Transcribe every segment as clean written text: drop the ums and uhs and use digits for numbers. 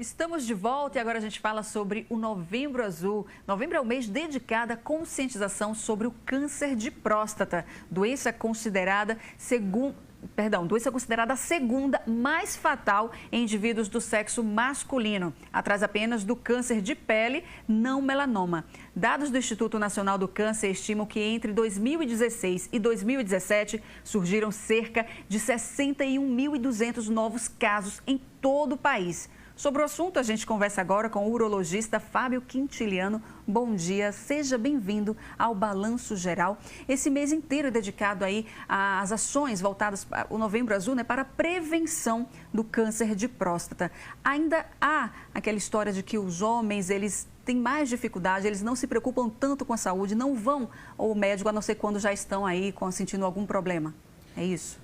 Estamos de volta e agora a gente fala sobre o Novembro Azul. Novembro é o mês dedicado à conscientização sobre o câncer de próstata, doença considerada a segunda mais fatal em indivíduos do sexo masculino, atrás apenas do câncer de pele não melanoma. Dados do Instituto Nacional do Câncer estimam que entre 2016 e 2017 surgiram cerca de 61.200 novos casos em todo o país. Sobre o assunto, a gente conversa agora com o urologista Fábio Quintiliano. Bom dia, seja bem-vindo ao Balanço Geral. Esse mês inteiro é dedicado aí às ações voltadas para o Novembro Azul, né, para a prevenção do câncer de próstata. Ainda há aquela história de que os homens, eles têm mais dificuldade, eles não se preocupam tanto com a saúde, não vão ao médico a não ser quando já estão aí sentindo algum problema. É isso?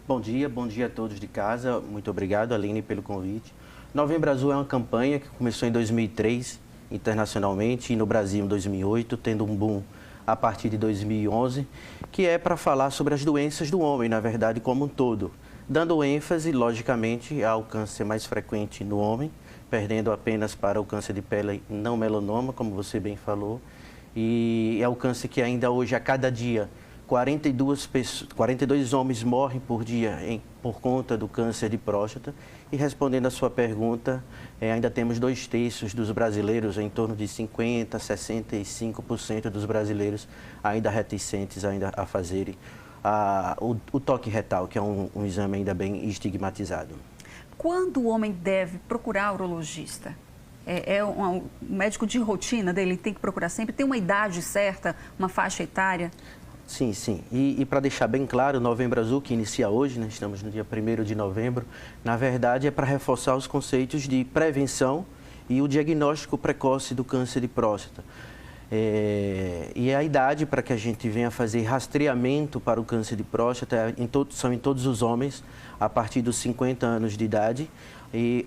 Bom dia a todos de casa. Muito obrigado, Aline, pelo convite. Novembro Azul é uma campanha que começou em 2003 internacionalmente e no Brasil em 2008, tendo um boom a partir de 2011, que é para falar sobre as doenças do homem, na verdade, como um todo, dando ênfase, logicamente, ao câncer mais frequente no homem, perdendo apenas para o câncer de pele não melanoma, como você bem falou, e é o câncer que ainda hoje, a cada dia, 42 homens morrem por dia por conta do câncer de próstata. E respondendo à sua pergunta, ainda temos 2/3 dos brasileiros, em torno de 50% a 65% dos brasileiros ainda reticentes a fazerem o toque retal, que é um exame ainda bem estigmatizado. Quando o homem deve procurar urologista? É um médico de rotina dele, ele tem que procurar sempre? Tem uma idade certa, uma faixa etária? Sim. E para deixar bem claro, o Novembro Azul, que inicia hoje, né, estamos no dia 1º de novembro, na verdade é para reforçar os conceitos de prevenção e o diagnóstico precoce do câncer de próstata. E a idade para que a gente venha fazer rastreamento para o câncer de próstata são em todos os homens, a partir dos 50 anos de idade,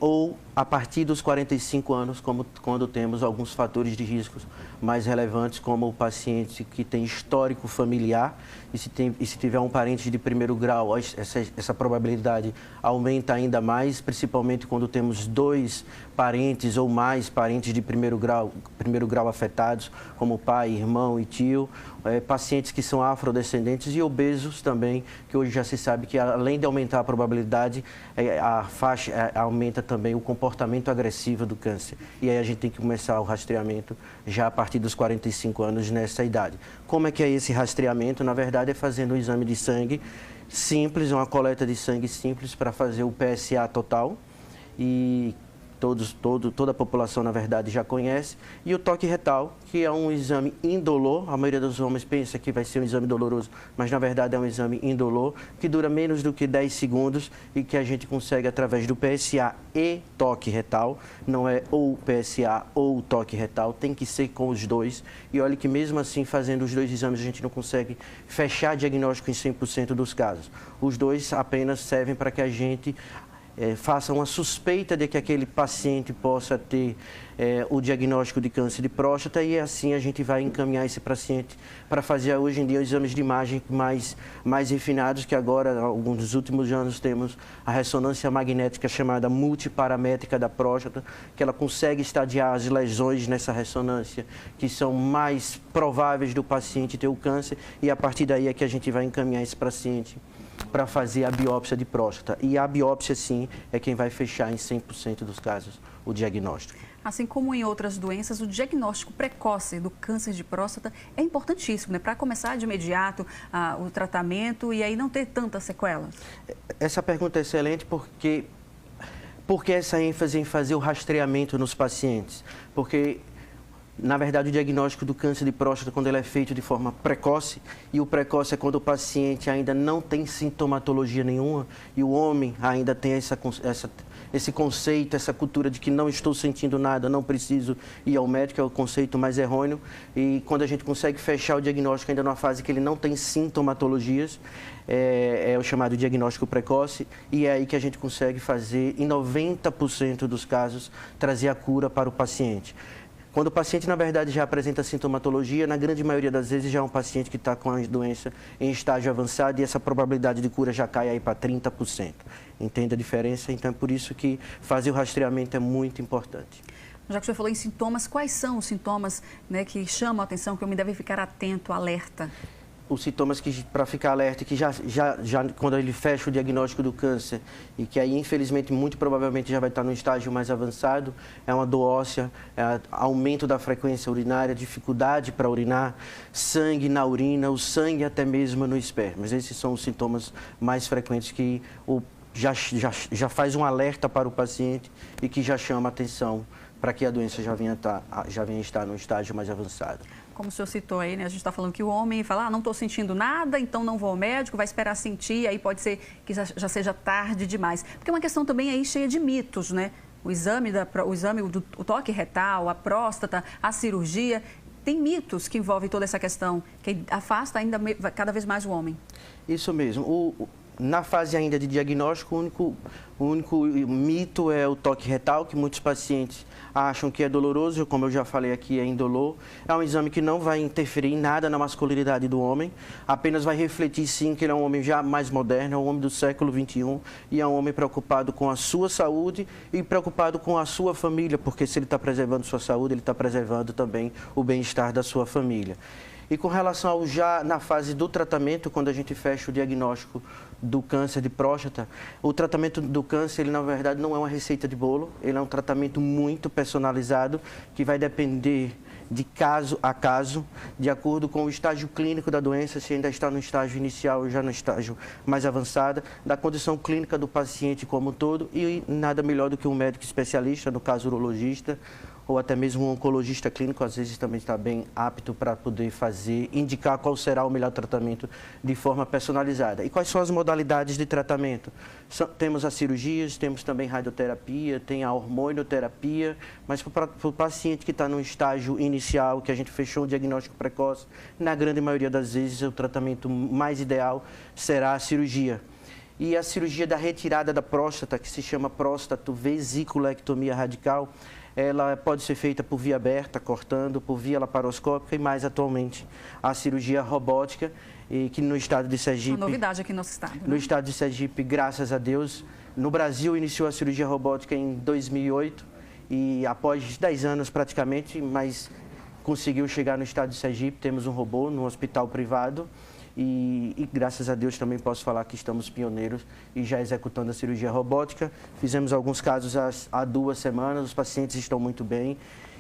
ou a partir dos 45 anos, quando temos alguns fatores de riscos mais relevantes, como o paciente que tem histórico familiar, e se tiver um parente de primeiro grau, essa probabilidade aumenta ainda mais, principalmente quando temos 2 parentes ou mais parentes de primeiro grau afetados, como pai, irmão e tio, pacientes que são afrodescendentes e obesos também, que hoje já se sabe que além de aumentar a probabilidade, a faixa aumenta também o comportamento agressivo do câncer. E aí a gente tem que começar o rastreamento já a partir dos 45 anos nessa idade. Como é que é esse rastreamento? Na verdade, é fazendo um exame de sangue simples, uma coleta de sangue simples para fazer o PSA total e toda a população, na verdade, já conhece. E o toque retal, que é um exame indolor. A maioria dos homens pensa que vai ser um exame doloroso, mas, na verdade, é um exame indolor, que dura menos do que 10 segundos e que a gente consegue através do PSA e toque retal. Não é ou PSA ou toque retal, tem que ser com os dois. E olha que, mesmo assim, fazendo os dois exames, a gente não consegue fechar diagnóstico em 100% dos casos. Os dois apenas servem para que a gente faça uma suspeita de que aquele paciente possa ter o diagnóstico de câncer de próstata e assim a gente vai encaminhar esse paciente para fazer hoje em dia exames de imagem mais refinados, que agora, alguns dos últimos anos, temos a ressonância magnética chamada multiparamétrica da próstata, que ela consegue estadiar as lesões nessa ressonância que são mais prováveis do paciente ter o câncer, e a partir daí é que a gente vai encaminhar esse paciente para fazer a biópsia de próstata. E a biópsia, sim, é quem vai fechar em 100% dos casos o diagnóstico. Assim como em outras doenças, o diagnóstico precoce do câncer de próstata é importantíssimo, né? Para começar de imediato o tratamento e aí não ter tantas sequelas. Essa pergunta é excelente porque essa ênfase em fazer o rastreamento nos pacientes? Porque, na verdade, o diagnóstico do câncer de próstata, quando ele é feito de forma precoce, e o precoce é quando o paciente ainda não tem sintomatologia nenhuma, e o homem ainda tem esse conceito, essa cultura de que não estou sentindo nada, não preciso ir ao médico, é o conceito mais errôneo. E quando a gente consegue fechar o diagnóstico ainda numa fase que ele não tem sintomatologias, é o chamado diagnóstico precoce, e é aí que a gente consegue fazer, em 90% dos casos, trazer a cura para o paciente. Quando o paciente, na verdade, já apresenta sintomatologia, na grande maioria das vezes já é um paciente que está com a doença em estágio avançado e essa probabilidade de cura já cai aí para 30%. Entende a diferença? Então é por isso que fazer o rastreamento é muito importante. Já que o senhor falou em sintomas, quais são os sintomas, né, que chamam a atenção, que o homem deve ficar atento, alerta? Os sintomas que, para ficar alerta, que já quando ele fecha o diagnóstico do câncer e que aí, infelizmente, muito provavelmente já vai estar no estágio mais avançado, é uma dor óssea, aumento da frequência urinária, dificuldade para urinar, sangue na urina, o sangue até mesmo no esperma. Esses são os sintomas mais frequentes que já faz um alerta para o paciente e que já chama a atenção para que a doença já venha estar no estágio mais avançado. Como o senhor citou aí, né? A gente está falando que o homem fala, não estou sentindo nada, então não vou ao médico, vai esperar sentir, aí pode ser que já seja tarde demais. Porque é uma questão também aí cheia de mitos, né? O exame o toque retal, a próstata, a cirurgia, tem mitos que envolvem toda essa questão, que afasta ainda cada vez mais o homem. Isso mesmo. Na fase ainda de diagnóstico, o único mito é o toque retal, que muitos pacientes acham que é doloroso, como eu já falei aqui, é indolor. É um exame que não vai interferir em nada na masculinidade do homem, apenas vai refletir sim que ele é um homem já mais moderno, é um homem do século XXI e é um homem preocupado com a sua saúde e preocupado com a sua família, porque se ele está preservando sua saúde, ele está preservando também o bem-estar da sua família. E com relação ao já na fase do tratamento, quando a gente fecha o diagnóstico do câncer de próstata, o tratamento do câncer, ele na verdade não é uma receita de bolo, ele é um tratamento muito personalizado, que vai depender de caso a caso, de acordo com o estágio clínico da doença, se ainda está no estágio inicial ou já no estágio mais avançado, da condição clínica do paciente como um todo, e nada melhor do que um médico especialista, no caso urologista, ou até mesmo um oncologista clínico, às vezes também está bem apto para poder indicar qual será o melhor tratamento de forma personalizada. E quais são as modalidades de tratamento? Temos as cirurgias, temos também radioterapia, tem a hormonioterapia, mas para o paciente que está no estágio inicial, que a gente fechou o diagnóstico precoce, na grande maioria das vezes o tratamento mais ideal será a cirurgia. E a cirurgia da retirada da próstata, que se chama próstatovesiculectomia radical, ela pode ser feita por via aberta, cortando, por via laparoscópica e mais atualmente a cirurgia robótica, e que no estado de Sergipe... Uma novidade aqui no nosso estado, né? No estado de Sergipe, graças a Deus, no Brasil iniciou a cirurgia robótica em 2008 e após 10 anos praticamente, mas conseguiu chegar no estado de Sergipe, temos um robô no hospital privado. E graças a Deus também posso falar que estamos pioneiros e já executando a cirurgia robótica. Fizemos alguns casos há 2 semanas, os pacientes estão muito bem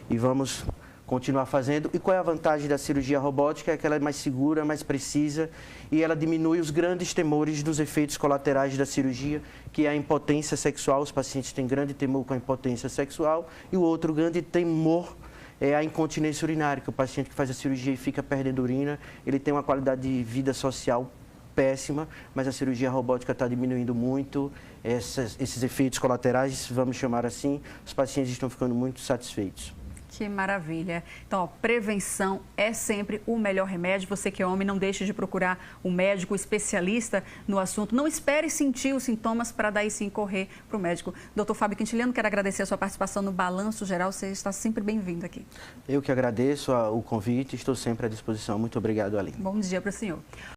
e vamos continuar fazendo. E qual é a vantagem da cirurgia robótica? É que ela é mais segura, mais precisa e ela diminui os grandes temores dos efeitos colaterais da cirurgia, que é a impotência sexual. Os pacientes têm grande temor com a impotência sexual e o outro grande temor é a incontinência urinária, que o paciente que faz a cirurgia e fica perdendo urina, ele tem uma qualidade de vida social péssima, mas a cirurgia robótica está diminuindo muito esses efeitos colaterais, vamos chamar assim, os pacientes estão ficando muito satisfeitos. Que maravilha. Então, ó, prevenção é sempre o melhor remédio. Você que é homem, não deixe de procurar um médico especialista no assunto. Não espere sentir os sintomas para daí sim correr para o médico. Dr. Fábio Quintiliano, quero agradecer a sua participação no Balanço Geral. Você está sempre bem-vindo aqui. Eu que agradeço o convite, estou sempre à disposição. Muito obrigado, Aline. Bom dia para o senhor.